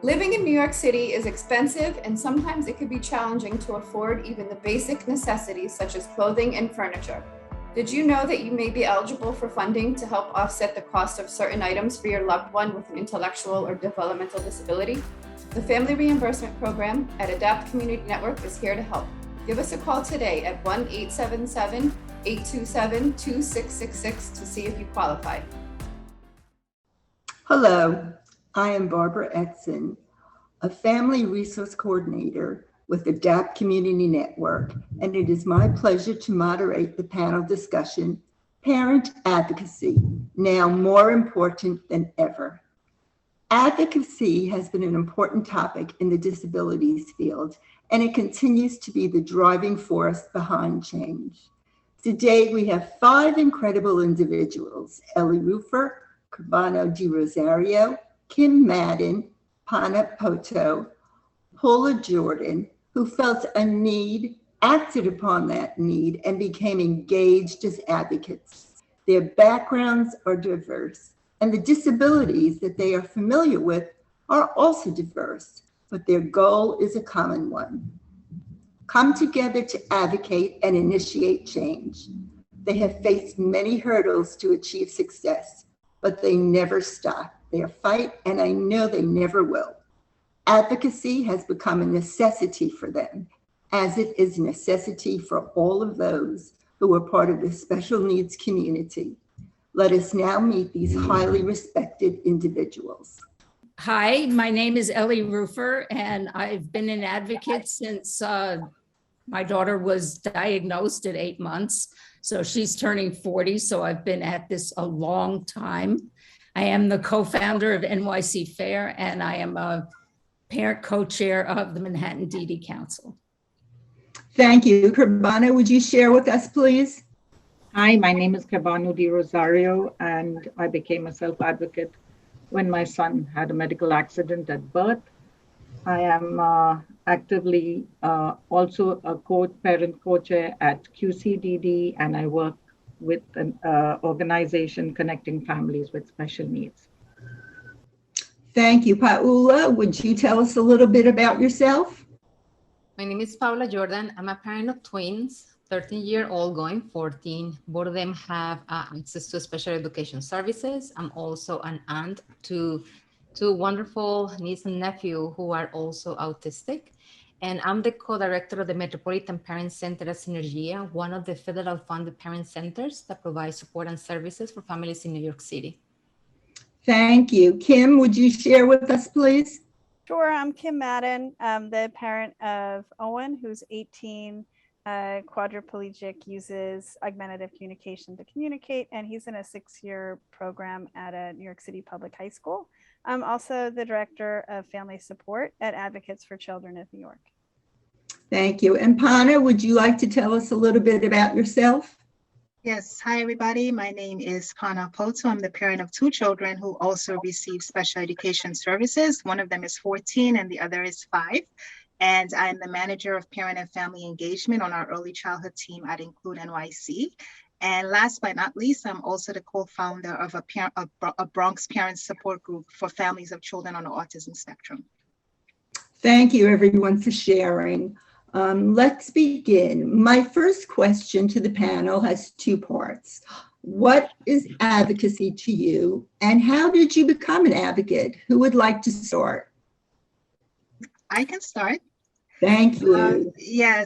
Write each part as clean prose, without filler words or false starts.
Living in New York City is expensive, and sometimes it can be challenging to afford even the basic necessities such as clothing and furniture. Did you know that you may be eligible for funding to help offset the cost of certain items for your loved one with an intellectual or developmental disability? The Family Reimbursement Program at Adapt Community Network is here to help. Give us a call today at 1-877-827-2666 to see if you qualify. Hello, I am Barbara Etzin, a family resource coordinator with Adapt Community Network, and it is my pleasure to moderate the panel discussion, Parent Advocacy, now more important than ever. Advocacy has been an important topic in the disabilities field, and it continues to be the driving force behind change. Today, we have 5 incredible individuals: Elly Rufer, Cabano Di Rosario, Kim Madden, Pana Poto, Paola Jordan, who felt a need, acted upon that need, and became engaged as advocates. Their backgrounds are diverse, and the disabilities that they are familiar with are also diverse, but their goal is a common one: come together to advocate and initiate change. They have faced many hurdles to achieve success, but they never stop their fight, and I know they never will. Advocacy has become a necessity for them, as it is a necessity for all of those who are part of the special needs community. Let us now meet these highly respected individuals. Hi, my name is Elly Rufer, and I've been an advocate since my daughter was diagnosed at 8 months. So she's turning 40, so I've been at this a long time. I am the co-founder of NYC Fair, and I am a parent co-chair of the Manhattan DD Council. Thank you. Cabano, would you share with us, please? Hi, my name is Cabano Di Rosario, and I became a self-advocate when my son had a medical accident at birth. I am actively also a parent co-chair at QCDD, and I work with an organization connecting families with special needs. Thank you. Paola, would you tell us a little bit about yourself? My name is Paola Jordan. I'm a parent of twins, 13-year-old going 14. Both of them have access to special education services. I'm also an aunt to two wonderful niece and nephew who are also autistic. And I'm the co-director of the Metropolitan Parent Center at Synergia, one of the federal funded parent centers that provide support and services for families in New York City. Thank you. Kim, would you share with us, please? Sure, I'm Kim Madden. I'm the parent of Owen, who's 18, quadriplegic, uses augmentative communication to communicate, and he's in a 6-year program at a New York City public high school. I'm also the director of family support at Advocates for Children of New York. Thank you. And Pana, would you like to tell us a little bit about yourself? Yes. Hi, everybody. My name is Pana Poto. I'm the parent of 2 children who also receive special education services. One of them is 14 and the other is 5. And I'm the manager of parent and family engagement on our early childhood team at Include NYC. And last but not least, I'm also the co-founder of a Bronx parent support group for families of children on the autism spectrum. Thank you, everyone, for sharing. Let's begin. My first question to the panel has 2 parts. What is advocacy to you, and how did you become an advocate? Who would like to start? I can start. Thank you.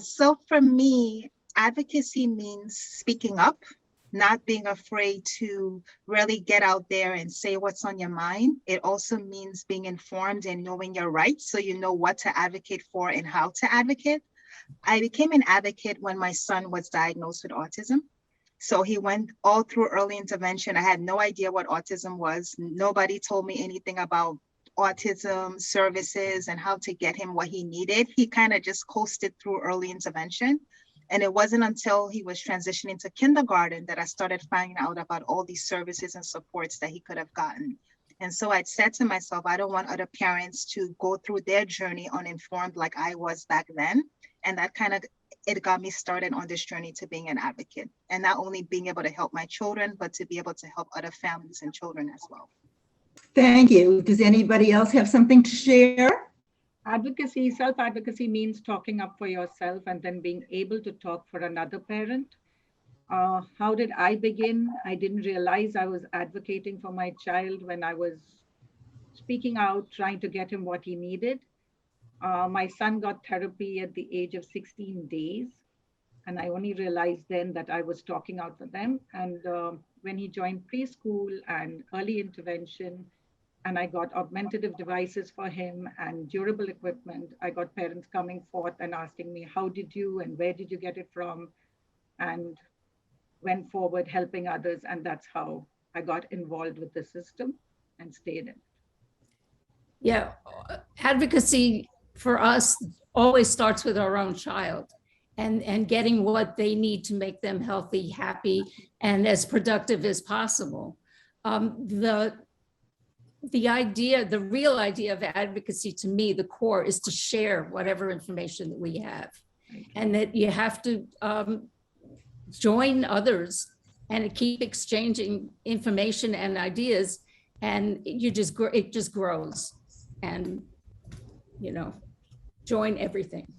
So for me, advocacy means speaking up, not being afraid to really get out there and say what's on your mind. It also means being informed and knowing your rights so you know what to advocate for and how to advocate. I became an advocate when my son was diagnosed with autism. So he went all through early intervention. I had no idea what autism was. Nobody told me anything about autism services and how to get him what he needed. He kind of just coasted through early intervention. And it wasn't until he was transitioning to kindergarten that I started finding out about all these services and supports that he could have gotten. And so I said to myself, I don't want other parents to go through their journey uninformed like I was back then. And that kind of, it got me started on this journey to being an advocate, and not only being able to help my children, but to be able to help other families and children as well. Thank you. Does anybody else have something to share? Advocacy, self-advocacy means talking up for yourself and then being able to talk for another parent. How did I begin? I didn't realize I was advocating for my child when I was speaking out, trying to get him what he needed. My son got therapy at the age of 16 days. And I only realized then that I was talking out for them. And when he joined preschool and early intervention, and I got augmentative devices for him and durable equipment, I got parents coming forth and asking me, how did you and where did you get it from? And went forward helping others. And that's how I got involved with the system and stayed in. Yeah, advocacy for us always starts with our own child and getting what they need to make them healthy, happy, and as productive as possible. The real idea of advocacy to me, the core is to share whatever information that we have, and that you have to join others and keep exchanging information and ideas, and it just grows, and join everything.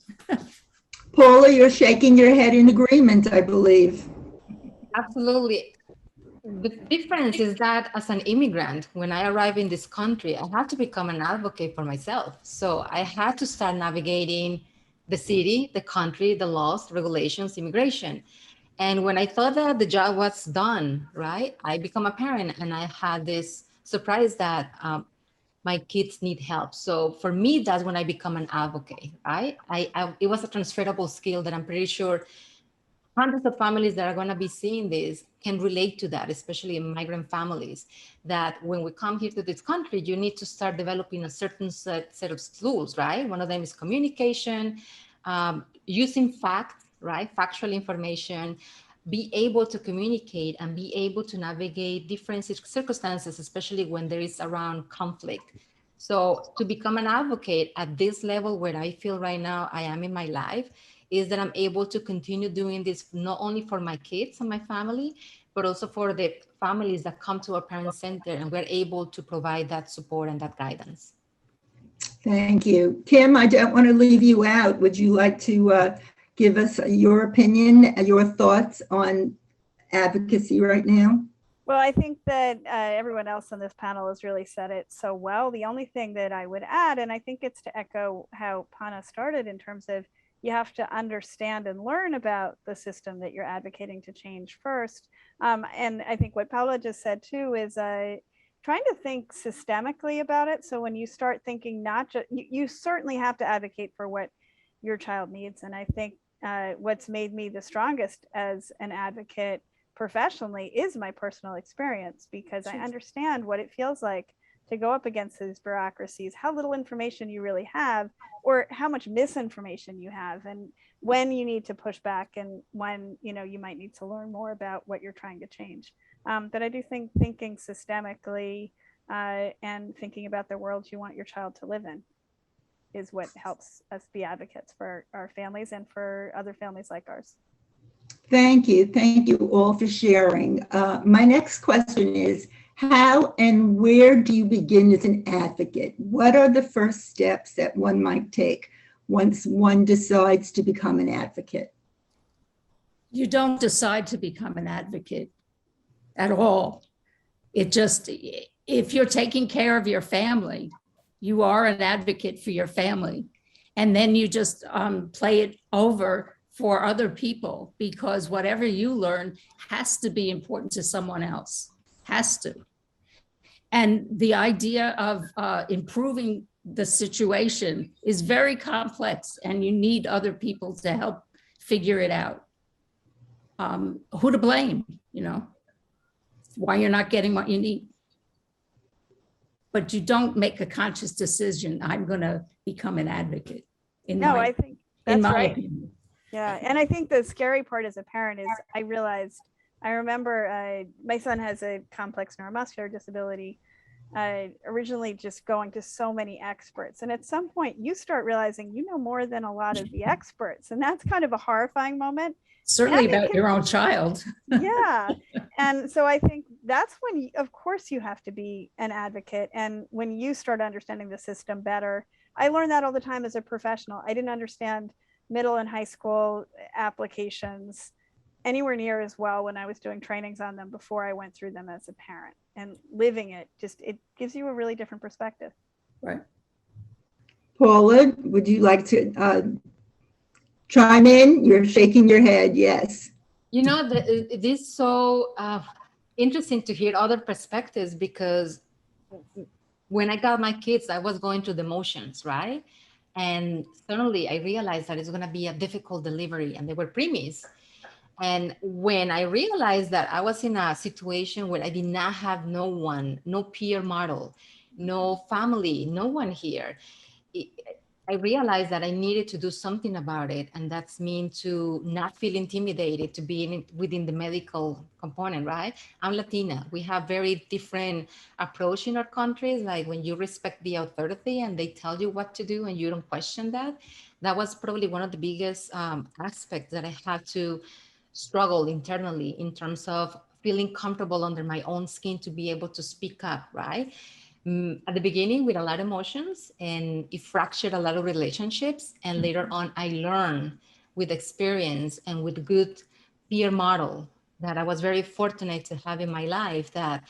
Paula, you're shaking your head in agreement, I believe. Absolutely. The difference is that as an immigrant, when I arrived in this country, I had to become an advocate for myself. So I had to start navigating the city, the country, the laws, regulations, immigration. And when I thought that the job was done, right, I become a parent and I had this surprise that my kids need help. So for me, that's when I become an advocate, right? It was a transferable skill that I'm pretty sure hundreds of families that are going to be seeing this can relate to that, especially migrant families, that when we come here to this country, you need to start developing a certain set of tools, right? One of them is communication, using facts, right? Factual information, be able to communicate and be able to navigate different circumstances, especially when there is around conflict. So to become an advocate at this level where I feel right now I am in my life is that I'm able to continue doing this not only for my kids and my family, but also for the families that come to our parent center, and we're able to provide that support and that guidance. Thank you. Kim, I don't want to leave you out. Would you like to give us your opinion, your thoughts on advocacy right now? Well, I think that everyone else on this panel has really said it so well. The only thing that I would add, and I think it's to echo how Pana started in terms of you have to understand and learn about the system that you're advocating to change first. And I think what Paola just said too is trying to think systemically about it. So when you start thinking, not just, you certainly have to advocate for what your child needs. And I think what's made me the strongest as an advocate professionally is my personal experience, because I understand what it feels like to go up against these bureaucracies, how little information you really have, or how much misinformation you have, and when you need to push back and when you might need to learn more about what you're trying to change. But I do think thinking systemically and thinking about the world you want your child to live in is what helps us be advocates for our families and for other families like ours. Thank you. Thank you all for sharing. My next question is, how and where do you begin as an advocate? What are the first steps that one might take once one decides to become an advocate? You don't decide to become an advocate at all. It just, if you're taking care of your family, you are an advocate for your family. And then you just play it over for other people, because whatever you learn has to be important to someone else, has to. And the idea of improving the situation is very complex, and you need other people to help figure it out. Who to blame, why you're not getting what you need. But you don't make a conscious decision, I'm going to become an advocate. I think that's right. Opinion. Yeah, and I think the scary part as a parent is I remember my son has a complex neuromuscular disability, originally just going to so many experts. And at some point you start realizing you know more than a lot of the experts. And that's kind of a horrifying moment. Certainly about your own child. Yeah. And so I think that's when, of course, you have to be an advocate. And when you start understanding the system better, I learned that all the time as a professional. I didn't understand middle and high school applications anywhere near as well when I was doing trainings on them before I went through them as a parent. And living it gives you a really different perspective. Right. Paula, would you like to chime in? You're shaking your head. Yes. You know, it is so interesting to hear other perspectives, because when I got my kids, I was going through the motions, right? And suddenly I realized that it's going to be a difficult delivery, and they were preemies. And when I realized that I was in a situation where I did not have no one, no peer model, no family, no one here, I realized that I needed to do something about it. And that's mean to not feel intimidated to be within the medical component, right? I'm Latina. We have very different approach in our countries. Like when you respect the authority and they tell you what to do and you don't question that, that was probably one of the biggest aspects that I had to struggle internally in terms of feeling comfortable under my own skin to be able to speak up, right? At the beginning with a lot of emotions, and it fractured a lot of relationships. And later on, I learned with experience and with good peer model that I was very fortunate to have in my life that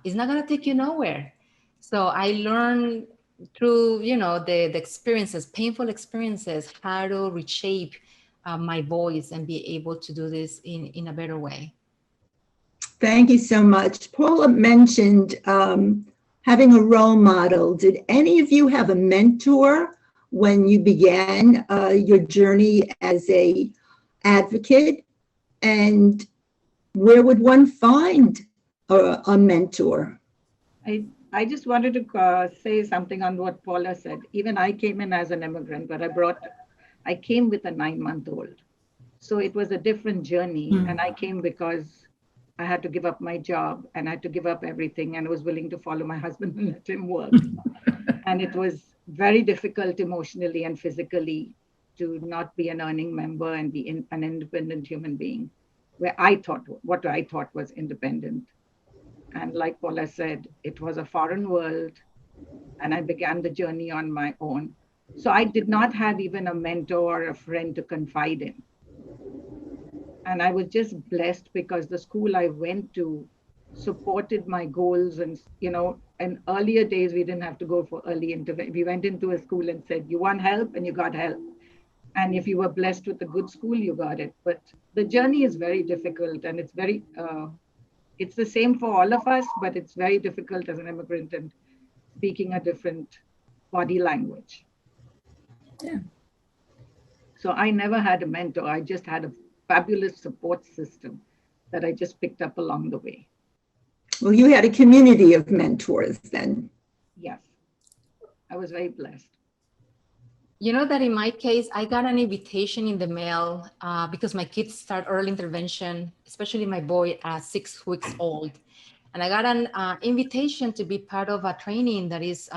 it's not going to take you nowhere. So I learned through, the experiences, painful experiences, how to reshape my voice and be able to do this in a better way. Thank you so much. Paula mentioned having a role model. Did any of you have a mentor when you began your journey as a advocate? And where would one find a mentor? I just wanted to say something on what Paula said. Even I came in as an immigrant, but I came with a 9-month-old. So it was a different journey. And I came because I had to give up my job and I had to give up everything, and I was willing to follow my husband and let him work. And it was very difficult emotionally and physically to not be an earning member and be an independent human being, where what I thought was independent. And like Paula said, it was a foreign world, and I began the journey on my own. So I did not have even a mentor or a friend to confide in. And I was just blessed because the school I went to supported my goals. And, in earlier days, we didn't have to go for early intervention. We went into a school and said, you want help, and you got help. And if you were blessed with a good school, you got it. But the journey is very difficult, and it's it's the same for all of us, but it's very difficult as an immigrant and speaking a different body language. Yeah. So I never had a mentor. I just had a fabulous support system that I just picked up along the way. Well, you had a community of mentors then. Yes, I was very blessed. You know that in my case, I got an invitation in the mail because my kids start early intervention, especially my boy at 6 weeks old. And I got an invitation to be part of a training that is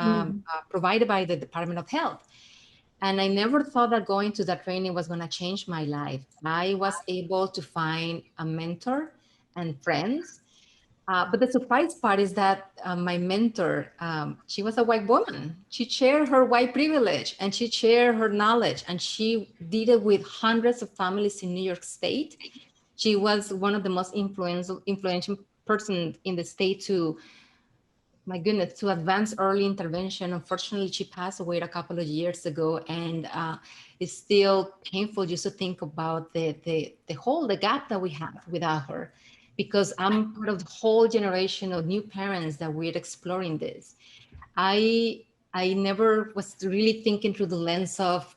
provided by the Department of Health. And I never thought that going to that training was going to change my life. I was able to find a mentor and friends. But the surprise part is that my mentor, she was a white woman. She shared her white privilege and she shared her knowledge, and she did it with hundreds of families in New York State. She was one of the most influential person in the state to advance early intervention. Unfortunately, she passed away a couple of years ago, and it's still painful just to think about the gap that we have without her, because I'm part of the whole generation of new parents that we're exploring this. I never was really thinking through the lens of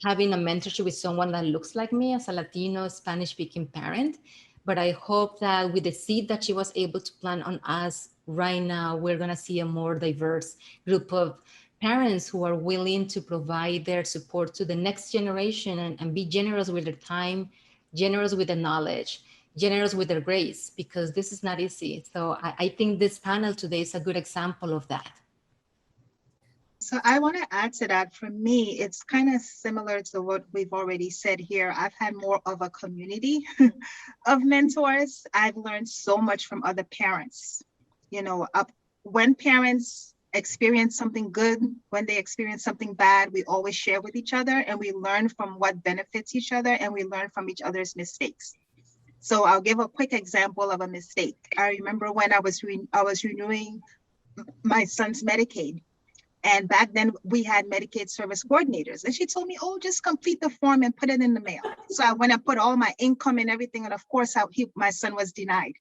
having a mentorship with someone that looks like me as a Latino Spanish-speaking parent. But I hope that with the seed that she was able to plant on us right now, we're going to see a more diverse group of parents who are willing to provide their support to the next generation and be generous with their time, generous with the knowledge, generous with their grace, because this is not easy. So I think this panel today is a good example of that. So I want to add to that. For me, it's kind of similar to what we've already said here. I've had more of a community of mentors. I've learned so much from other parents. You know, when parents experience something good, when they experience something bad, we always share with each other, and we learn from what benefits each other, and we learn from each other's mistakes. So I'll give a quick example of a mistake. I remember when I was renewing my son's Medicaid. And back then we had Medicaid service coordinators. And she told me, oh, just complete the form and put it in the mail. So I went and put all my income and everything. And of course, my son was denied.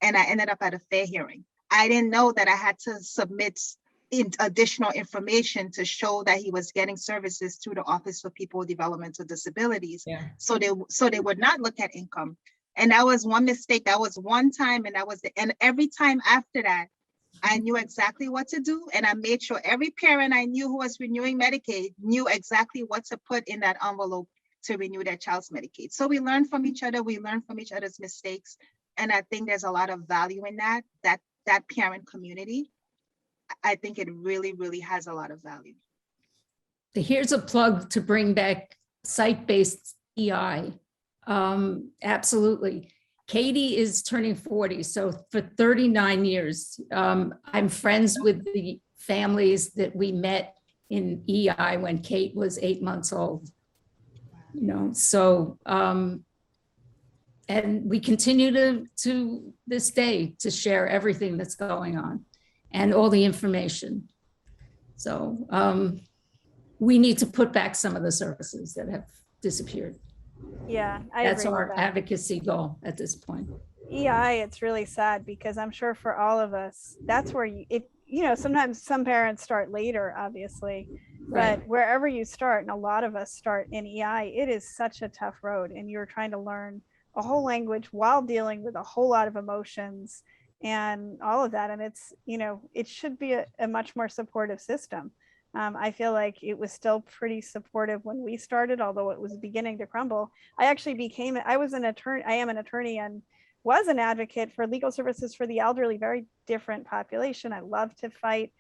And I ended up at a fair hearing. I didn't know that I had to submit additional information to show that he was getting services through the Office for People with Developmental Disabilities. Yeah. So they would not look at income. And that was one mistake. That was one time. And every time after that, I knew exactly what to do. And I made sure every parent I knew who was renewing Medicaid knew exactly what to put in that envelope to renew their child's Medicaid. So we learn from each other. We learn from each other's mistakes. And I think there's a lot of value in that parent community. I think it really, really has a lot of value. Here's a plug to bring back site-based EI. Absolutely. Katie is turning 40. So for 39 years, I'm friends with the families that we met in EI when Kate was 8 months old. You know, so, and we continue to this day to share everything that's going on and all the information. So we need to put back some of the services that have disappeared. Yeah, that's our advocacy goal at this point. EI, it's really sad because I'm sure for all of us, that's where sometimes some parents start later, obviously, right. But wherever you start, and a lot of us start in EI, it is such a tough road, and you're trying to learn a whole language while dealing with a whole lot of emotions and all of that. And it's, it should be a much more supportive system. I feel like it was still pretty supportive when we started, although it was beginning to crumble. I am an attorney and was an advocate for legal services for the elderly, very different population. I love to fight,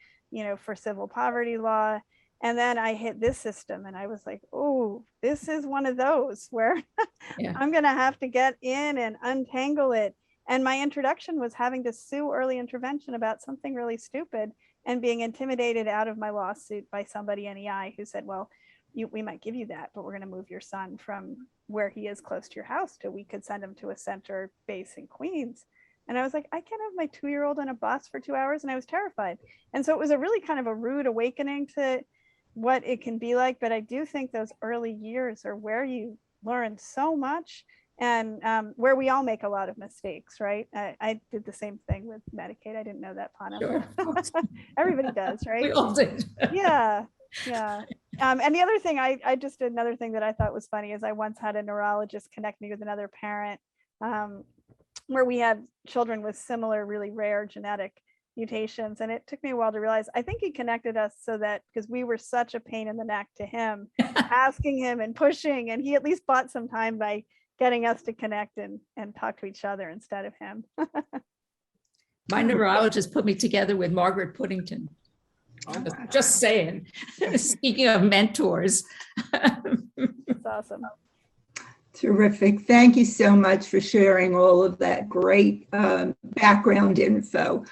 for civil poverty law. And then I hit this system and I was like, oh, this is one of those where I'm going to have to get in and untangle it. And my introduction was having to sue early intervention about something really stupid and being intimidated out of my lawsuit by somebody in EI who said, well, we might give you that, but we're going to move your son from where he is close to your house to we could send him to a center base in Queens. And I was like, I can't have my 2-year-old on a bus for 2 hours. And I was terrified. And so it was a really kind of a rude awakening to what it can be like. But I do think those early years are where you learn so much and where we all make a lot of mistakes, right? I did the same thing with Medicaid. I didn't know that, Pana. Sure. Everybody does, right? We all did. Yeah. And the other thing, I just did another thing that I thought was funny is I once had a neurologist connect me with another parent where we had children with similar, really rare genetic mutations. And it took me a while to realize, I think he connected us so that because we were such a pain in the neck to him, asking him and pushing, and he at least bought some time by getting us to connect and talk to each other instead of him. My neurologist put me together with Margaret Puddington. Just saying. Speaking of mentors. That's awesome. Terrific. Thank you so much for sharing all of that great background info.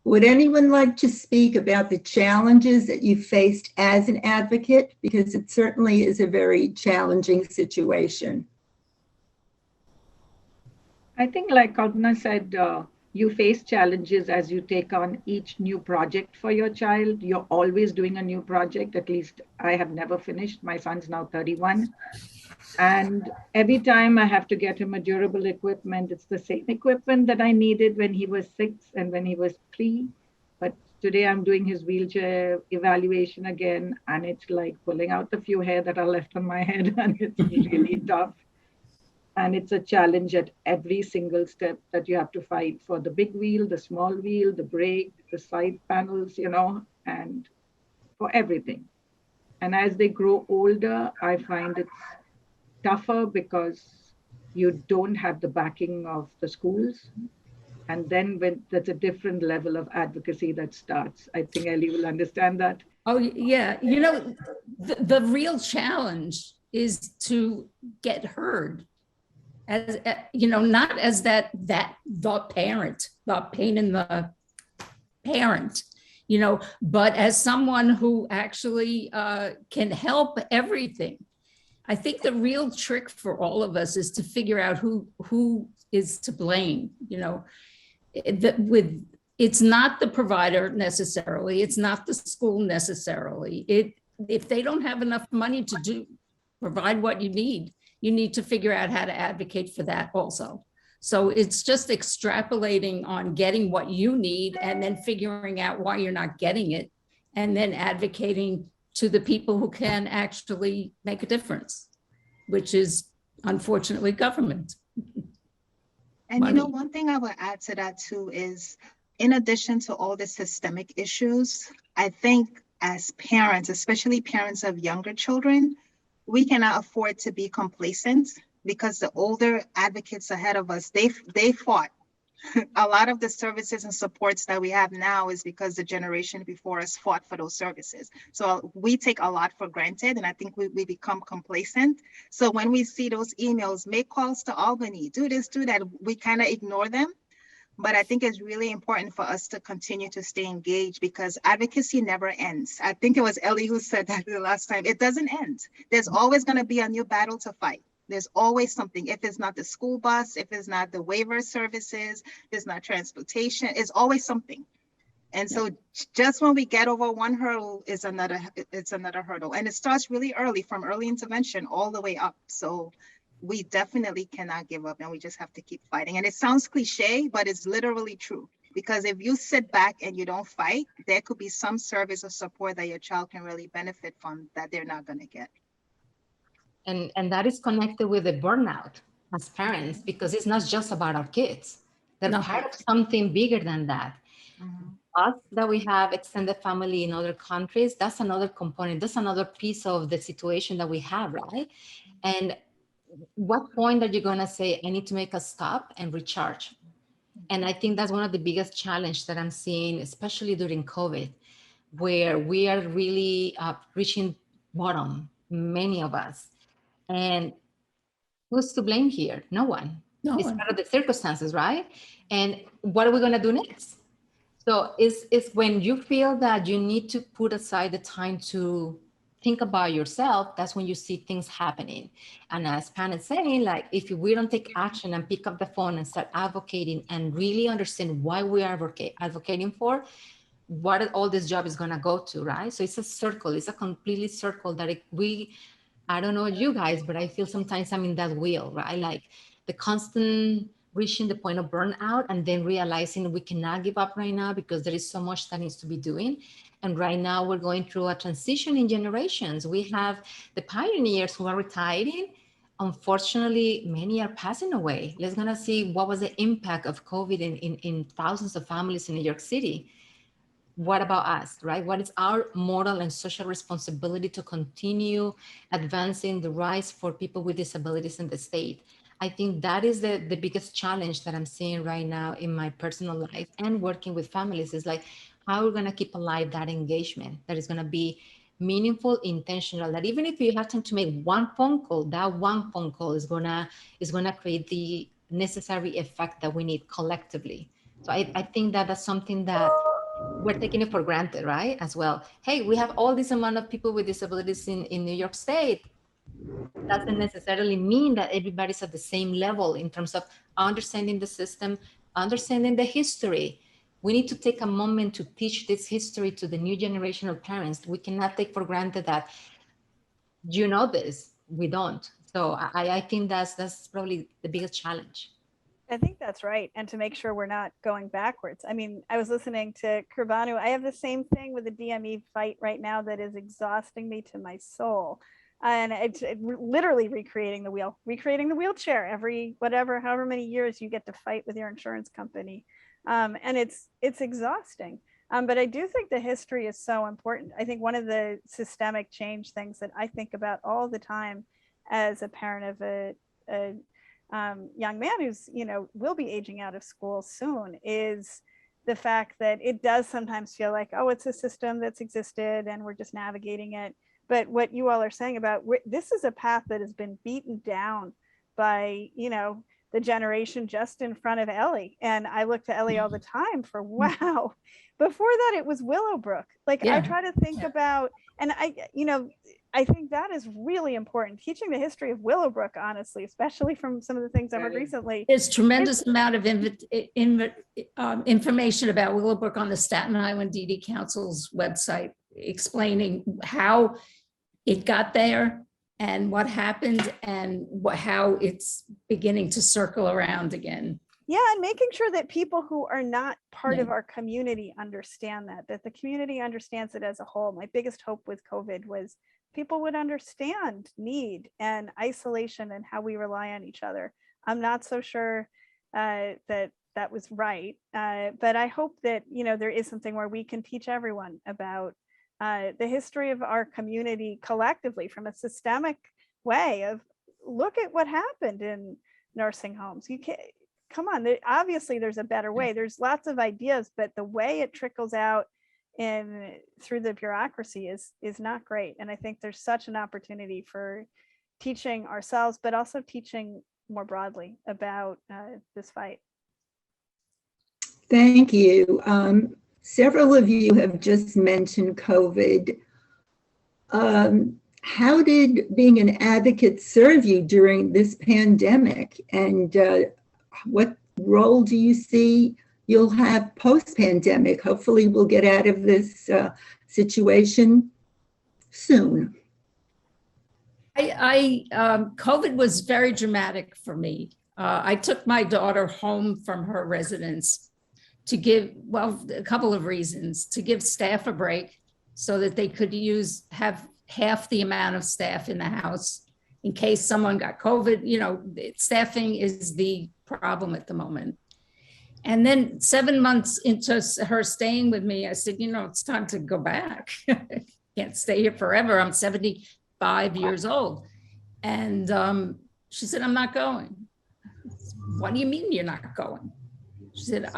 Would anyone like to speak about the challenges that you faced as an advocate? Because it certainly is a very challenging situation. I think like Kalpana said, you face challenges as you take on each new project for your child. You're always doing a new project. At least I have never finished. My son's now 31. And every time I have to get him a durable equipment, it's the same equipment that I needed when he was 6 and when he was 3. But today I'm doing his wheelchair evaluation again, and it's like pulling out the few hair that are left on my head, and it's really tough. And it's a challenge at every single step that you have to fight for the big wheel, the small wheel, the brake, the side panels, and for everything. And as they grow older, I find it's tougher because you don't have the backing of the schools. And then when that's a different level of advocacy that starts. I think Elly will understand that. Oh, yeah. You know, the real challenge is to get heard as, you know, not as the parent, the pain in the parent, you know, but as someone who actually can help everything. I think the real trick for all of us is to figure out who is to blame, you know, it's not the provider necessarily, it's not the school necessarily. If they don't have enough money to provide what you need to figure out how to advocate for that also. So it's just extrapolating on getting what you need and then figuring out why you're not getting it, and then advocating to the people who can actually make a difference, which is unfortunately government. And you know, one thing I would add to that too is, in addition to all the systemic issues, I think as parents, especially parents of younger children, we cannot afford to be complacent, because the older advocates ahead of us, they fought. A lot of the services and supports that we have now is because the generation before us fought for those services. So we take a lot for granted, and I think we become complacent. So when we see those emails, make calls to Albany, do this, do that, we kind of ignore them. But I think it's really important for us to continue to stay engaged, because advocacy never ends. I think it was Elly who said that the last time. It doesn't end. There's always going to be a new battle to fight. There's always something. If it's not the school bus, if it's not the waiver services, if it's not transportation, it's always something. And so just when we get over one hurdle, it's another hurdle. And it starts really early, from early intervention all the way up. So we definitely cannot give up, and we just have to keep fighting. And it sounds cliche, but it's literally true. Because if you sit back and you don't fight, there could be some service or support that your child can really benefit from that they're not going to get. And that is connected with the burnout as parents, because it's not just about our kids. They're part of something bigger than that. Us that we have extended family in other countries, that's another component. That's another piece of the situation that we have, right? And what point are you going to say, I need to make a stop and recharge? And I think that's one of the biggest challenges that I'm seeing, especially during COVID, where we are really reaching bottom, many of us. And who's to blame here? No one. It's part of the circumstances, right? And what are we going to do next? So it's when you feel that you need to put aside the time to think about yourself, that's when you see things happening. And as Pan is saying, like, if we don't take action and pick up the phone and start advocating and really understand why we are advocating for, what all this job is going to go to, right? So it's a circle. It's a completely circle that I don't know you guys, but I feel sometimes I'm in that wheel, right? Like the constant reaching the point of burnout, and then realizing we cannot give up right now because there is so much that needs to be doing. And right now we're going through a transition in generations. We have the pioneers who are retiring. Unfortunately, many are passing away. Let's gonna see what was the impact of COVID in thousands of families in New York City. What about us, right? What is our moral and social responsibility to continue advancing the rights for people with disabilities in the state? I think that is the biggest challenge that I'm seeing right now in my personal life and working with families, is like, how we're going to keep alive that engagement that is going to be meaningful, intentional, that even if you have time to make one phone call, that one phone call is going to create the necessary effect that we need collectively. So I think that that's something that we're taking it for granted, right? As well. Hey, we have all this amount of people with disabilities in New York State. Doesn't necessarily mean that everybody's at the same level in terms of understanding the system, understanding the history. We need to take a moment to teach this history to the new generation of parents. We cannot take for granted that you know this. We don't. So I think that's probably the biggest challenge. I think that's right. And to make sure we're not going backwards. I mean, I was listening to Kerbanu. I have the same thing with the DME fight right now that is exhausting me to my soul. And it's literally recreating the wheelchair every however many years you get to fight with your insurance company. And it's exhausting. But I do think the history is so important. I think one of the systemic change things that I think about all the time as a parent of a young man who's, will be aging out of school soon, is the fact that it does sometimes feel like, oh, it's a system that's existed and we're just navigating it. But what you all are saying about this is a path that has been beaten down by, the generation just in front of Elly. And I look to Elly all the time for, wow, before that it was Willowbrook. Like, I try to think about, and I think that is really important, teaching the history of Willowbrook, honestly, especially from some of the things I've heard recently. There's tremendous amount of information about Willowbrook on the Staten Island DD Council's website, explaining how it got there and what happened and how it's beginning to circle around again. Yeah, and making sure that people who are not part of our community understand that the community understands it as a whole. My biggest hope with COVID was people would understand need and isolation and how we rely on each other. I'm not so sure that was right, but I hope that, there is something where we can teach everyone about the history of our community collectively from a systemic way of, look at what happened in nursing homes. You can't, come on, obviously there's a better way. There's lots of ideas, but the way it trickles out through the bureaucracy is not great. And I think there's such an opportunity for teaching ourselves, but also teaching more broadly about this fight. Thank you. Several of you have just mentioned COVID. How did being an advocate serve you during this pandemic? And what role do you see you'll have post-pandemic? Hopefully we'll get out of this situation soon. COVID was very dramatic for me. I took my daughter home from her residence to give, a couple of reasons: to give staff a break so that they could have half the amount of staff in the house in case someone got COVID. Staffing is the problem at the moment. And then 7 months into her staying with me, I said, it's time to go back. Can't stay here forever. I'm 75 years old. And she said, I'm not going. What do you mean you're not going? She said,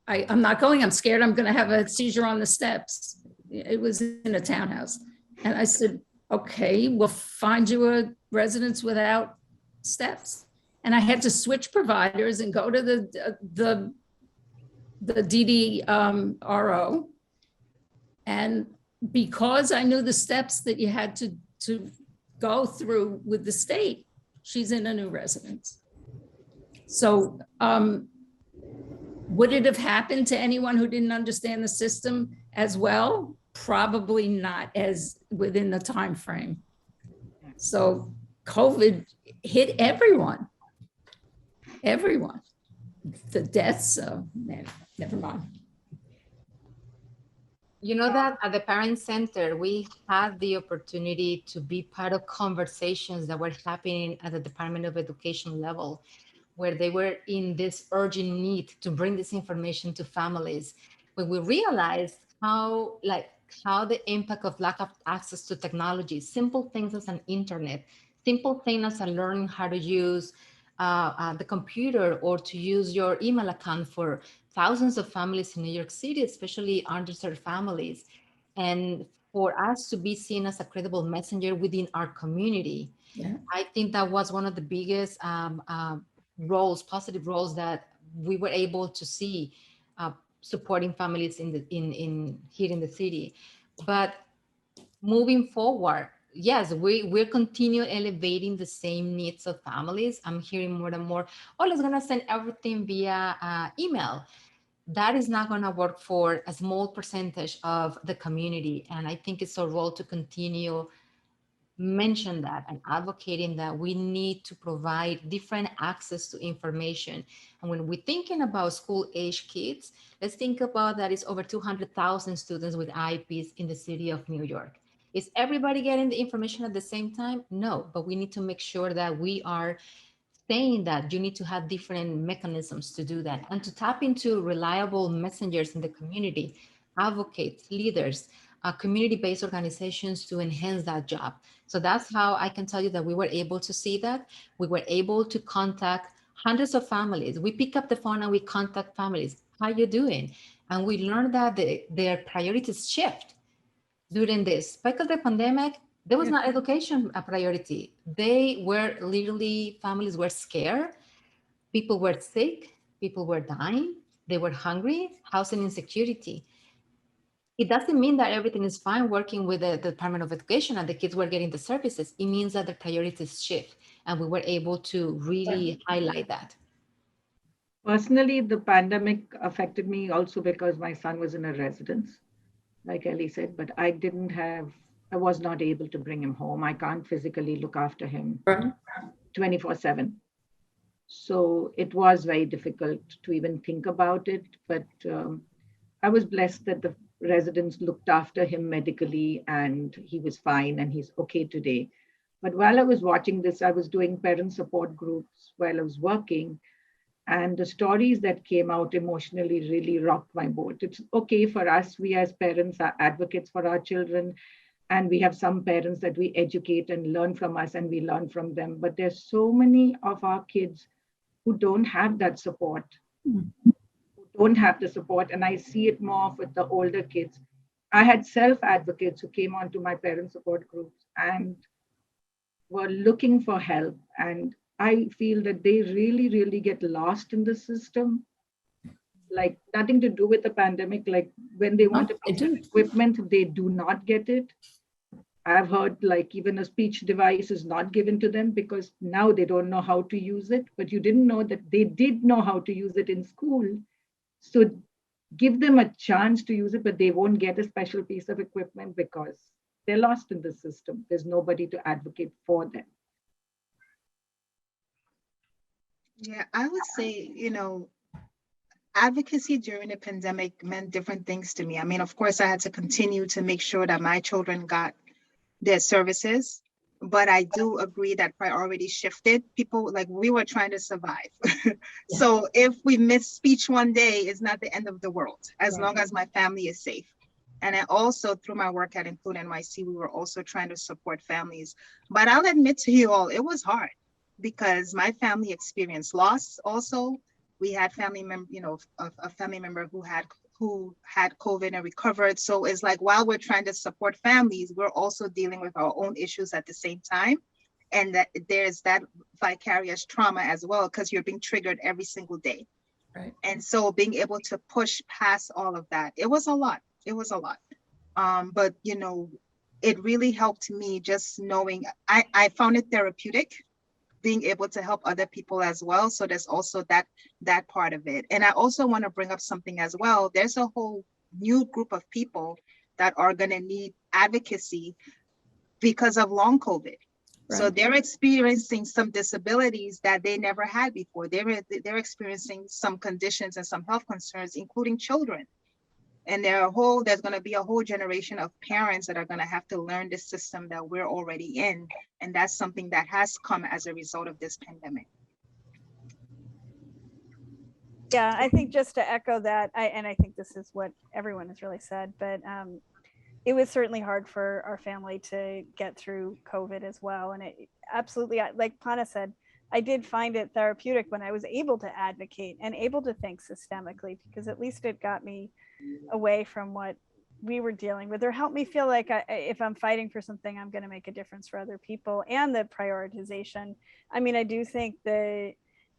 I'm not going. I'm scared I'm going to have a seizure on the steps. It was in a townhouse. And I said, okay, we'll find you a residence without steps. And I had to switch providers and go to the DDRO. And because I knew the steps that you had to go through with the state, she's in a new residence. So would it have happened to anyone who didn't understand the system as well? Probably not as within the time frame. So COVID hit everyone. The deaths, never mind. You know that at the Parent Center, we had the opportunity to be part of conversations that were happening at the Department of Education level, where they were in this urgent need to bring this information to families. When we realized how the impact of lack of access to technology, simple things as an internet, simple things as learning how to use the computer or to use your email account for thousands of families in New York City, especially underserved families. And for us to be seen as a credible messenger within our community, I think that was one of the biggest positive roles that we were able to see supporting families here in the city. But moving forward, yes, we're continue elevating the same needs of families. I'm hearing more and more, let's gonna send everything via email. That is not gonna work for a small percentage of the community. And I think it's our role to continue mention that and advocating that we need to provide different access to information. And when we're thinking about school age kids, let's think about that it's over 200,000 students with IEPs in the city of New York. Is everybody getting the information at the same time? No, but we need to make sure that we are saying that you need to have different mechanisms to do that and to tap into reliable messengers in the community, advocates, leaders, community-based organizations to enhance that job. So that's how I can tell you that we were able to see that. We were able to contact hundreds of families. We pick up the phone and we contact families. How you doing? And we learned that their priorities shift during this. Because of the pandemic, there was not education a priority. They were literally, families were scared. People were sick. People were dying. They were hungry, housing insecurity. It doesn't mean that everything is fine working with the Department of Education and the kids were getting the services. It means that the priorities shift, and we were able to really highlight that. Personally, the pandemic affected me also because my son was in a residence, like Elly said, but I was not able to bring him home. I can't physically look after him 24/7. So it was very difficult to even think about it, but I was blessed that the residents looked after him medically and he was fine and he's okay today. But while I was watching this, I was doing parent support groups while I was working. And the stories that came out emotionally really rocked my boat. It's okay for us, we as parents are advocates for our children. And we have some parents that we educate and learn from us and we learn from them. But there's so many of our kids who don't have that support. Don't have the support, and I see it more with the older kids. I had self-advocates who came onto my parent support groups and were looking for help, and I feel that they really, really get lost in the system. Like nothing to do with the pandemic, like when they want to pick up equipment, they do not get it. I've heard like even a speech device is not given to them because now they don't know how to use it, but you didn't know that they did know how to use it in school. So give them a chance to use it, but they won't get a special piece of equipment because they're lost in the system. There's nobody to advocate for them. Yeah, I would say, advocacy during the pandemic meant different things to me. I mean, of course, I had to continue to make sure that my children got their services. But I do agree that priorities shifted. People, like, we were trying to survive. So if we miss speech one day, it's not the end of the world, as long as my family is safe. And I also, through my work at Include NYC, we were also trying to support families. But I'll admit to you all, it was hard because my family experienced loss also. We had family member, a family member who had COVID and recovered. So it's like, while we're trying to support families, we're also dealing with our own issues at the same time. And that there's that vicarious trauma as well, because you're being triggered every single day. Right. And so being able to push past all of that, it was a lot. It was a lot. But, it really helped me just knowing, I found it therapeutic, being able to help other people as well. So there's also that part of it. And I also want to bring up something as well. There's a whole new group of people that are going to need advocacy because of long COVID. Right. So they're experiencing some disabilities that they never had before. They're experiencing some conditions and some health concerns, including children. And there's going to be a whole generation of parents that are going to have to learn this system that we're already in. And that's something that has come as a result of this pandemic. Yeah, I think just to echo that, I think this is what everyone has really said, but it was certainly hard for our family to get through COVID as well. And it absolutely, like Pana said, I did find it therapeutic when I was able to advocate and able to think systemically, because at least it got me away from what we were dealing with, or helped me feel like if I'm fighting for something, I'm going to make a difference for other people. And the prioritization. I mean, I do think the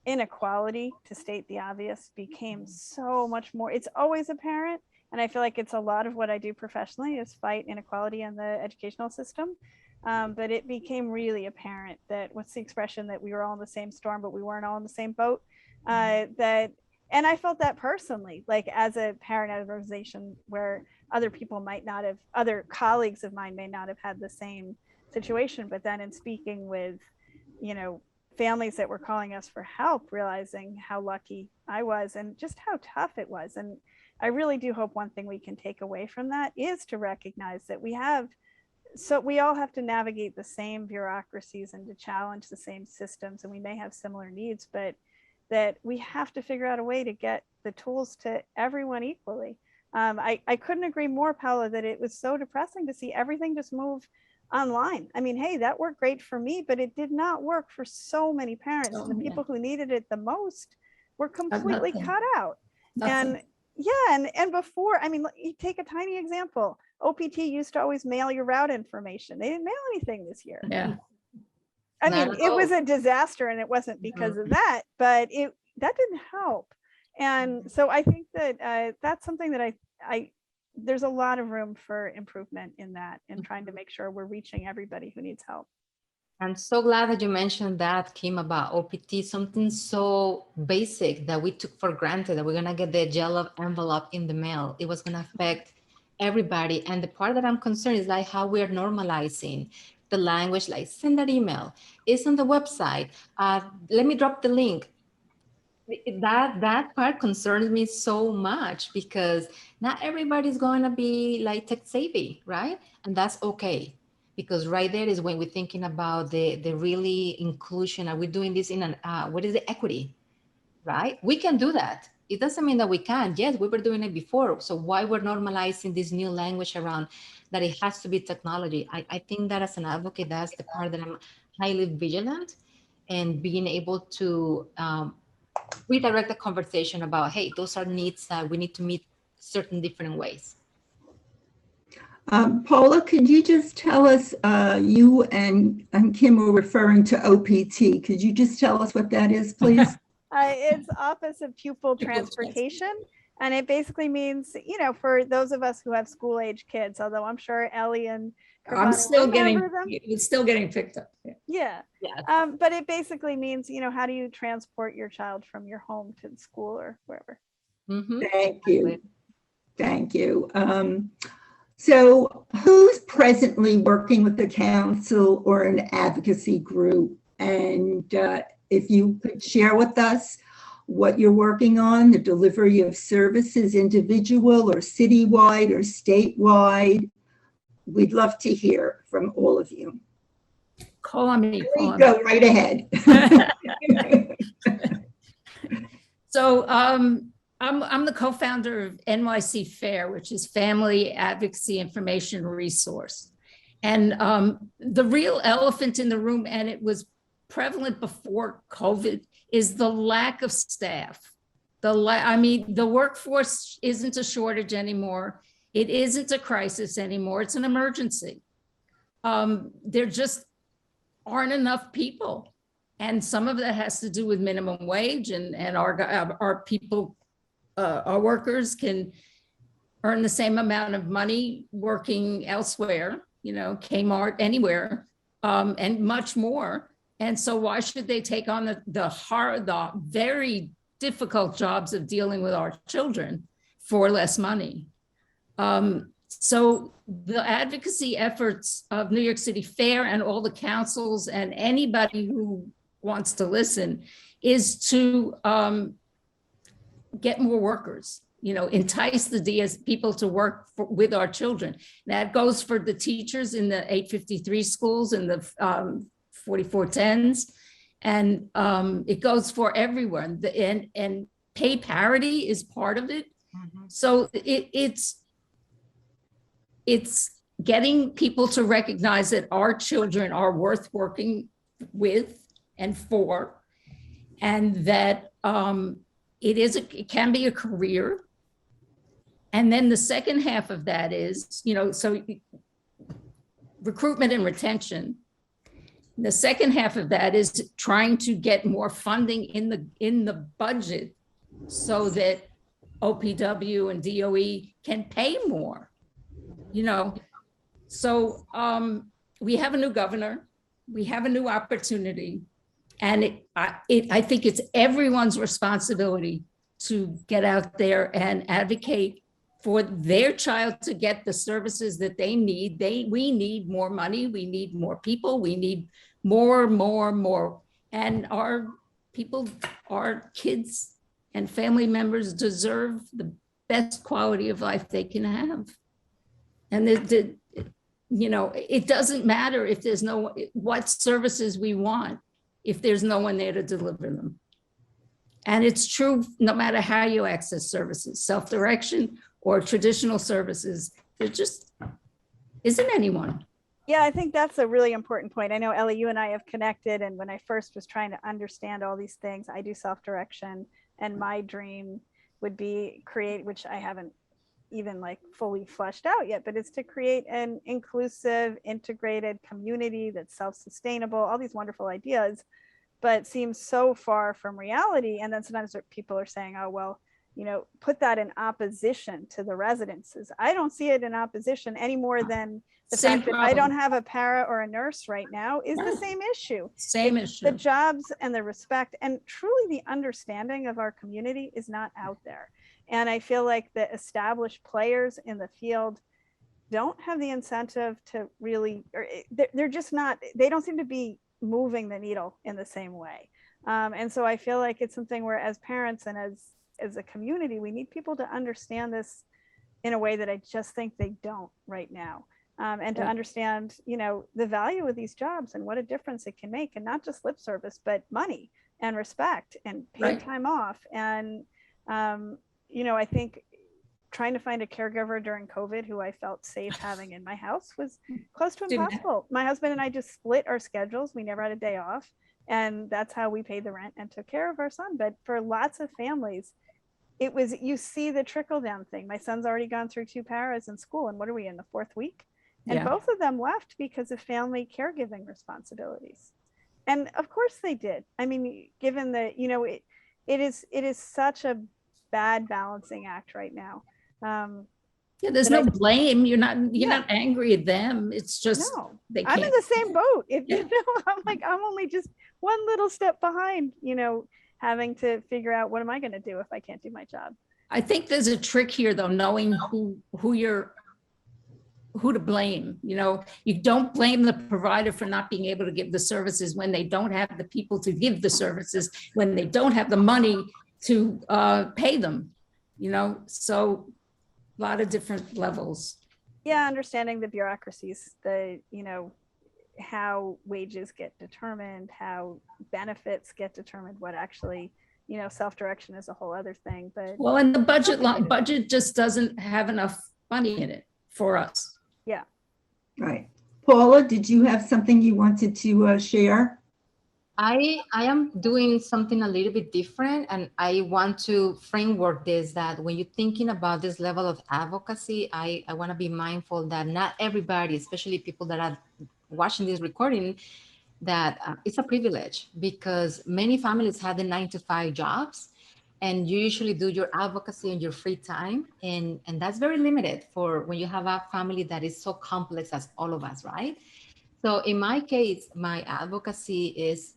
inequality, to state the obvious, became so much more. It's always apparent. And I feel like it's a lot of what I do professionally is fight inequality in the educational system. But it became really apparent that, what's the expression, that we were all in the same storm, but we weren't all in the same boat. And I felt that personally, like as a parent at an organization where other people might not have, other colleagues of mine may not have had the same situation. But then in speaking with, families that were calling us for help, realizing how lucky I was and just how tough it was. And I really do hope one thing we can take away from that is to recognize that we all have to navigate the same bureaucracies and to challenge the same systems, and we may have similar needs, but that we have to figure out a way to get the tools to everyone equally. I couldn't agree more, Paola, that it was so depressing to see everything just move online. I mean, hey, that worked great for me, but it did not work for so many parents. Oh, And the yeah. people who needed it the most were completely nothing. cut out. Nothing. And yeah, and before, I mean, you take a tiny example. OPT used to always mail your route information. They didn't mail anything this year. Yeah. I Not mean, at it was all. a disaster, and it wasn't because of that, but that didn't help. And so I think that that's something that there's a lot of room for improvement in that, and trying to make sure we're reaching everybody who needs help. I'm so glad that you mentioned that, Kim, about OPT, something so basic that we took for granted, that we're going to get the yellow envelope in the mail. It was going to affect everybody. And the part that I'm concerned is like how we're normalizing the language, like send that email. It's on the website. Let me drop the link. That part concerns me so much, because not everybody's going to be like tech savvy, right? And that's okay. Because right there is when we're thinking about the really inclusion. Are we doing this in what is the equity, right? We can do that. It doesn't mean that we can't. Yes, we were doing it before. So why we're normalizing this new language around that it has to be technology? I think that as an advocate, that's the part that I'm highly vigilant, and being able to redirect the conversation about, hey, those are needs that we need to meet certain different ways. Paola, could you just tell us, you and Kim were referring to OPT. Could you just tell us what that is, please? It's Office of Pupil Transportation. And it basically means, for those of us who have school age kids, although I'm sure Elly and I'm still remember getting, them. it's still getting picked up. Yeah. Yeah. But it basically means, how do you transport your child from your home to school or wherever? Mm-hmm. Thank you. Thank you. So who's presently working with the council or an advocacy group? And if you could share with us what you're working on, the delivery of services, individual or citywide or statewide, we'd love to hear from all of you. Call on me. Go right ahead. So I'm the co-founder of NYC FAIR, which is Family Advocacy Information Resource. And the real elephant in the room, and it was prevalent before COVID, is the lack of staff. The workforce isn't a shortage anymore. It isn't a crisis anymore. It's an emergency. There just aren't enough people. And some of that has to do with minimum wage, and our people, our workers can earn the same amount of money working elsewhere, Kmart, anywhere, and much more. And so why should they take on the very difficult jobs of dealing with our children for less money? So the advocacy efforts of New York City FAIR and all the councils and anybody who wants to listen is to get more workers, entice the people to work with our children. That goes for the teachers in the 853 schools and the 4410s. And it goes for everyone. And pay parity is part of it. Mm-hmm. So it's getting people to recognize that our children are worth working with and for, and that it can be a career. And then the second half of that is, so recruitment and retention. The second half of that is trying to get more funding in the budget so that OPW and DOE can pay more. So we have a new governor, we have a new opportunity, and I think it's everyone's responsibility to get out there and advocate for their child to get the services that they need. We need more money, we need more people, we need more. And our people, our kids and family members deserve the best quality of life they can have. And it doesn't matter if there's what services we want if there's no one there to deliver them. And it's true no matter how you access services, self-direction or traditional services. There just isn't anyone. Yeah, I think that's a really important point. I know, Elly, you and I have connected, and when I first was trying to understand all these things, I do self-direction, and my dream would be create, which I haven't even like fully fleshed out yet, but it's to create an inclusive, integrated community that's self-sustainable, all these wonderful ideas, but seems so far from reality. And then sometimes people are saying, oh, well, you know, put that in opposition to the residences. I don't see it in opposition any more than the fact that I don't have a para or a nurse right now is the same issue. Same issue. The jobs and the respect and truly the understanding of our community is not out there. And I feel like the established players in the field don't have the incentive to really, or they're just not, they don't seem to be moving the needle in the same way. And so I feel like it's something where as parents and as a community, we need people to understand this in a way that I just think they don't right now. And to understand, you know, the value of these jobs and what a difference it can make, and not just lip service, but money and respect and paid time off. And, you know, I think trying to find a caregiver during COVID who I felt safe having in my house was close to impossible. My husband and I just split our schedules. We never had a day off. And that's how we paid the rent and took care of our son. But for lots of families, it was, you see the trickle down thing. My son's already gone through 2 paras in school. And what are we in the 4th week? And both of them left because of family caregiving responsibilities. And of course they did. I mean, given that, you know, it is such a bad balancing act right now. There's no blame. You're not angry at them. It's just they can't. I'm in the same boat. If you know, I'm like, I'm only just one little step behind, you know, having to figure out what am I going to do if I can't do my job. I think there's a trick here though, knowing who to blame. You know, you don't blame the provider for not being able to give the services when they don't have the people to give the services, when they don't have the money to pay them, you know, so a lot of different levels. Yeah, understanding the bureaucracies, you know, how wages get determined, how benefits get determined, what actually, you know, self-direction is a whole other thing. But well, and the budget just doesn't have enough money in it for us. Yeah. Right. Paola, did you have something you wanted to share? I am doing something a little bit different, and I want to framework this, that when you're thinking about this level of advocacy, I want to be mindful that not everybody, especially people that are watching this recording, that it's a privilege, because many families have the 9-to-5 jobs, and you usually do your advocacy in your free time. And that's very limited for when you have a family that is so complex as all of us, right? So in my case, my advocacy is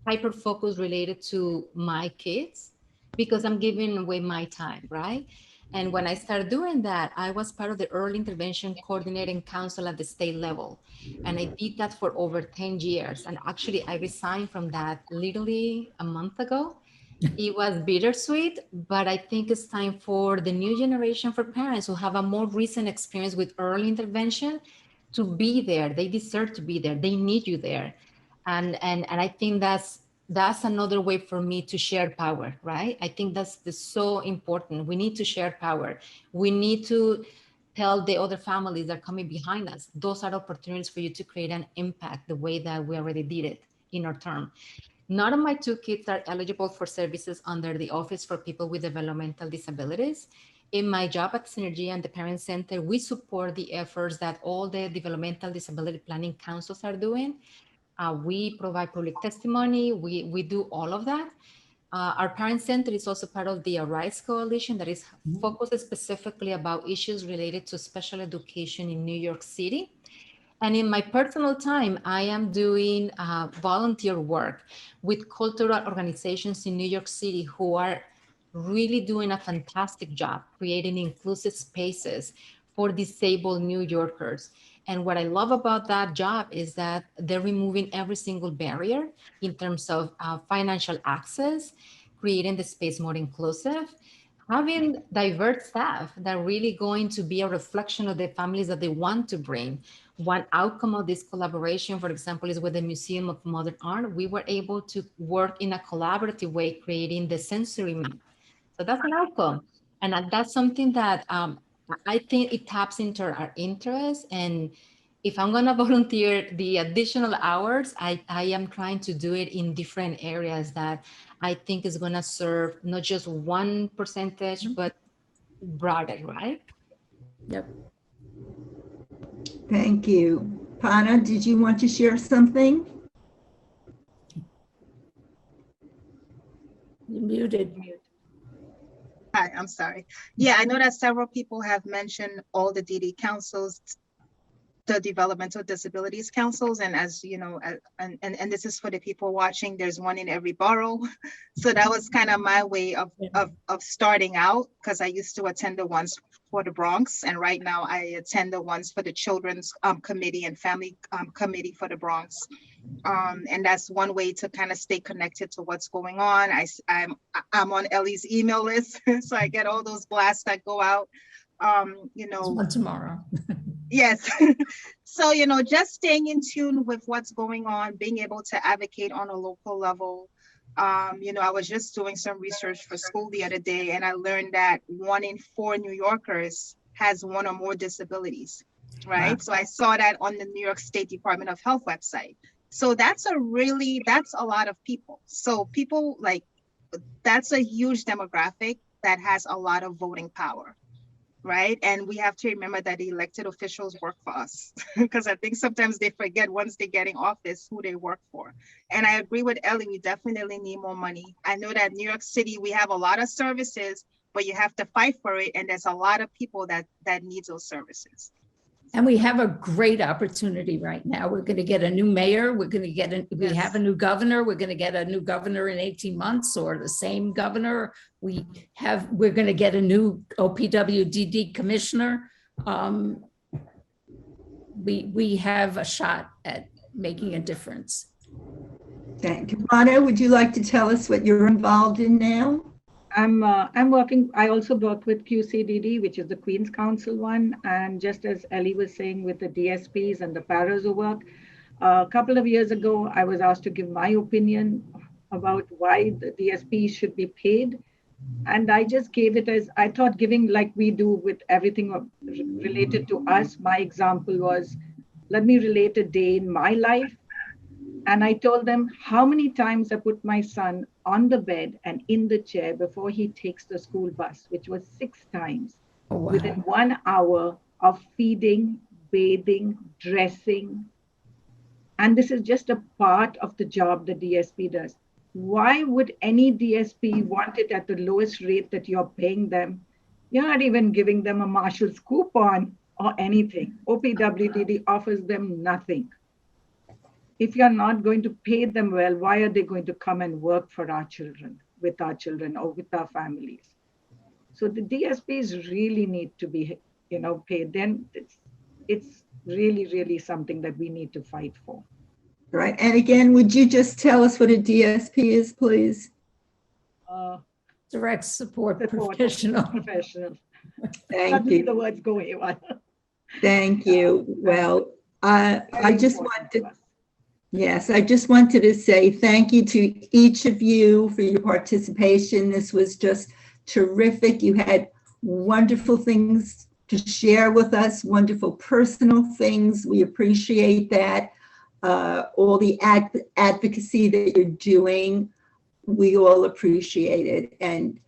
hyper-focused related to my kids, because I'm giving away my time, right? And when I started doing that, I was part of the early intervention coordinating council at the state level. And I did that for over 10 years. And actually I resigned from that literally a month ago. It was bittersweet, but I think it's time for the new generation, for parents who have a more recent experience with early intervention, to be there. They deserve to be there. They need you there. And I think that's another way for me to share power, right? I think that's so important. We need to share power. We need to tell the other families that are coming behind us, those are opportunities for you to create an impact the way that we already did it in our term. None of my 2 kids are eligible for services under the Office for People with Developmental Disabilities. In my job at Synergy and the Parent Center, we support the efforts that all the developmental disability planning councils are doing. We provide public testimony. We do all of that. Our Parent Center is also part of the Arise Coalition that is focused specifically about issues related to special education in New York City. And in my personal time, I am doing volunteer work with cultural organizations in New York City who are really doing a fantastic job creating inclusive spaces for disabled New Yorkers. And what I love about that job is that they're removing every single barrier in terms of financial access, creating the space more inclusive, having diverse staff that are really going to be a reflection of the families that they want to bring. One outcome of this collaboration, for example, is with the Museum of Modern Art. We were able to work in a collaborative way, creating the sensory map. So that's an outcome. And that's something that I think it taps into our interest. And if I'm going to volunteer the additional hours, I am trying to do it in different areas that I think is going to serve not just one percentage, but broader, right? Yep. Thank you. Pana, did you want to share something? You're muted. Hi, I'm sorry. Yeah, I know that several people have mentioned all the DD councils, the developmental disabilities councils, and as you know, and this is for the people watching, there's one in every borough. So that was kind of my way of starting out, because I used to attend the ones for the Bronx, and right now I attend the ones for the children's committee and family committee for the Bronx. And that's one way to kind of stay connected to what's going on. I'm on Elly's email list, so I get all those blasts that go out. You know, One tomorrow. Yes. So, you know, just staying in tune with what's going on, being able to advocate on a local level. You know, I was just doing some research for school the other day, and I learned that 1 in 4 New Yorkers has one or more disabilities, right? Wow. So I saw that on the New York State Department of Health website. So that's a lot of people. So people that's a huge demographic that has a lot of voting power. Right. And we have to remember that the elected officials work for us, because I think sometimes they forget once they get in office who they work for. And I agree with Elly, we definitely need more money. I know that New York City, we have a lot of services, but you have to fight for it. And there's a lot of people that need those services. And we have a great opportunity right now. We're going to get a new mayor. We're going to get we have a new governor. We're going to get a new governor in 18 months, or the same governor. We're going to get a new OPWDD commissioner. We have a shot at making a difference. Thank you. Pana, would you like to tell us what you're involved in now? I'm working, I also work with QCDD, which is the Queen's Council one. And just as Elly was saying, with the DSPs and the paras who work, a couple of years ago, I was asked to give my opinion about why the DSPs should be paid. And I just gave it as, I thought giving like we do with everything related to us. My example was, let me relate a day in my life. And I told them how many times I put my son on the bed and in the chair before he takes the school bus, which was 6 times. Oh, wow. Within 1 hour of feeding, bathing, dressing. And this is just a part of the job the DSP does. Why would any DSP want it at the lowest rate that you're paying them? You're not even giving them a Marshall's coupon or anything. OPWDD offers them nothing. If you're not going to pay them well, why are they going to come and work for our children, with our children or with our families? So the DSPs really need to be, paid. Then it's really, really something that we need to fight for. Right. And again, would you just tell us what a DSP is, please? Direct support professional. Thank you. The words go away. Thank you. Well, I just wanted to say thank you to each of you for your participation. This was just terrific. You had wonderful things to share with us, wonderful personal things. We appreciate that. All the advocacy that you're doing, we all appreciate it. And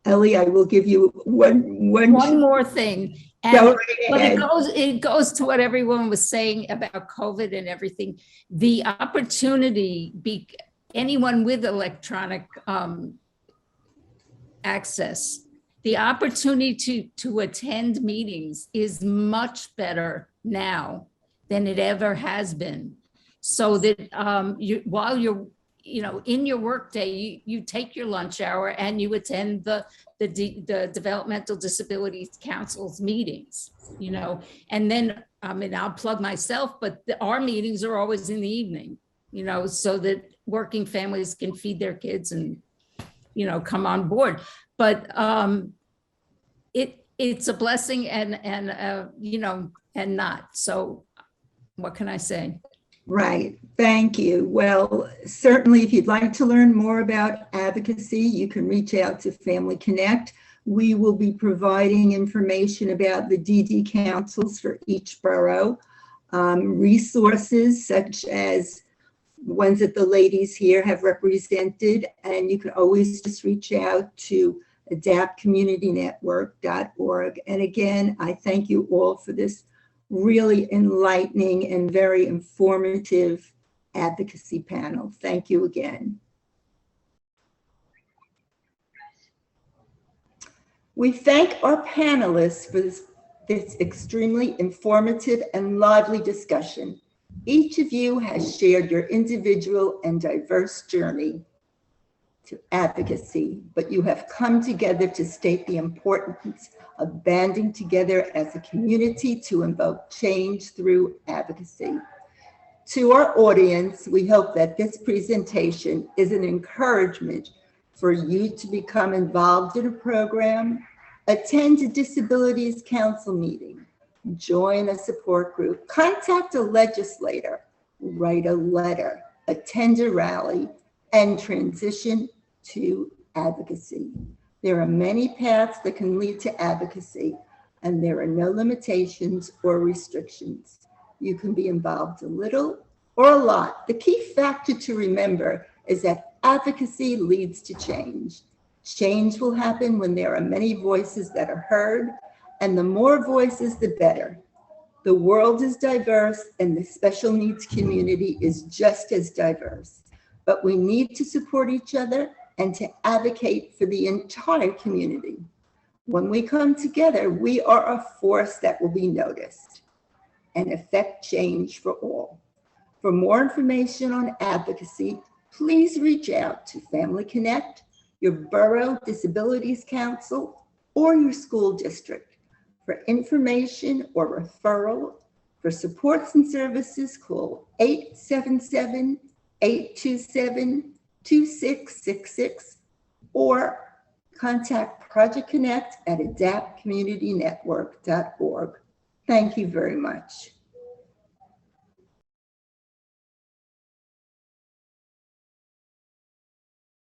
Elly, I will give you one more thing. And, but it goes to what everyone was saying about COVID and everything. The opportunity, anyone with electronic access, the opportunity to attend meetings is much better now than it ever has been. So that while you're in your workday, you take your lunch hour and you attend the Developmental Disabilities Council's meetings, and then, I'll plug myself, but our meetings are always in the evening, so that working families can feed their kids and, come on board. But it's a blessing and not. So what can I say? Right. Thank you. Well, certainly, if you'd like to learn more about advocacy, you can reach out to Family Connect. We will be providing information about the DD councils for each borough, resources such as ones that the ladies here have represented, and you can always just reach out to adaptcommunitynetwork.org. And again, I thank you all for this really enlightening and very informative advocacy panel. Thank you again. We thank our panelists for this extremely informative and lively discussion. Each of you has shared your individual and diverse journey to advocacy, but you have come together to state the importance of banding together as a community to invoke change through advocacy. To our audience, we hope that this presentation is an encouragement for you to become involved in a program, attend a disabilities council meeting, join a support group, contact a legislator, write a letter, attend a rally, and transition to advocacy. There are many paths that can lead to advocacy, and there are no limitations or restrictions. You can be involved a little or a lot. The key factor to remember is that advocacy leads to change. Change will happen when there are many voices that are heard, and the more voices, the better. The world is diverse, and the special needs community is just as diverse. But we need to support each other and to advocate for the entire community. When we come together, we are a force that will be noticed and affect change for all. For more information on advocacy, please reach out to Family Connect, your borough disabilities council, or your school district. For information or referral for supports and services, call 877-827-2666 or contact Project Connect at adaptcommunitynetwork.org. Thank you very much.